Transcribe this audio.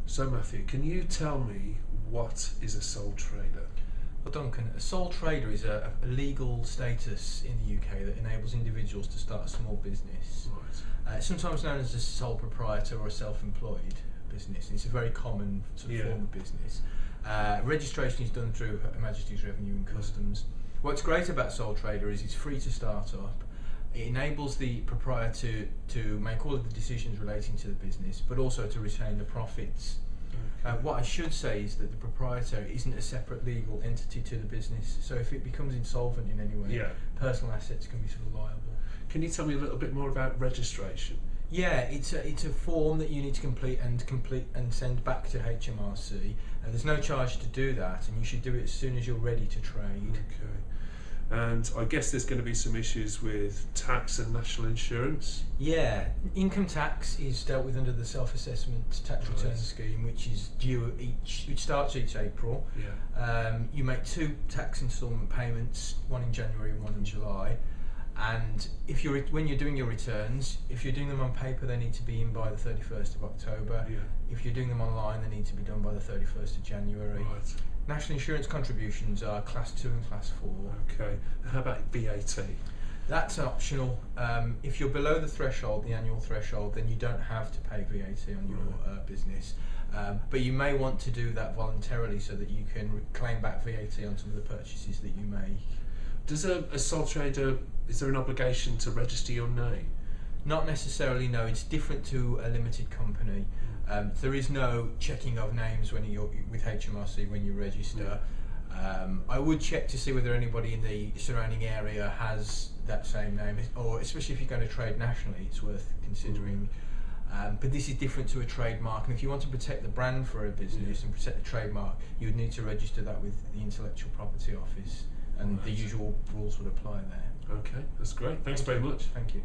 So Matthew, can you tell me what is a sole trader? Well, Duncan, a sole trader is a legal status in the UK that enables individuals to start a small business. Right. Sometimes known as a sole proprietor or a self-employed business. It's a very common sort of form of business. Registration is done through Her Majesty's Revenue and Customs. What's great about sole trader is it's free to start up. It enables the proprietor to make all of the decisions relating to the business, but also to retain the profits. Okay. What I should say is that the proprietor isn't a separate legal entity to the business, so if it becomes insolvent in any way, personal assets can be sort of liable. Can you tell me a little bit more about registration? Yeah, it's a form that you need to complete and send back to HMRC, and there's no charge to do that, and you should do it as soon as you're ready to trade. Okay. And I guess there's going to be some issues with tax and national insurance. Yeah, income tax is dealt with under the self-assessment tax return scheme, which is due which starts each April. Yeah. You make 2 tax instalment payments, one in January and one in July. And when you're doing your returns, if you're doing them on paper, they need to be in by the 31st of October. Yeah. If you're doing them online, they need to be done by the 31st of January. Right. National insurance contributions are Class 2 and Class 4. Okay. How about VAT? That's optional. If you're below the threshold, the annual threshold, then you don't have to pay VAT on your business. But you may want to do that voluntarily so that you can claim back VAT on some of the purchases that you make. Does a sole trader, is there an obligation to register your name? Not necessarily, no. It's different to a limited company. There is no checking of names when you're with HMRC when you register. I would check to see whether anybody in the surrounding area has that same name, or especially if you're going to trade nationally, it's worth considering. But this is different to a trademark, and if you want to protect the brand for a business and protect the trademark, you would need to register that with the Intellectual Property Office, and the usual rules would apply there. Okay, that's great. Thanks very much. Thank you.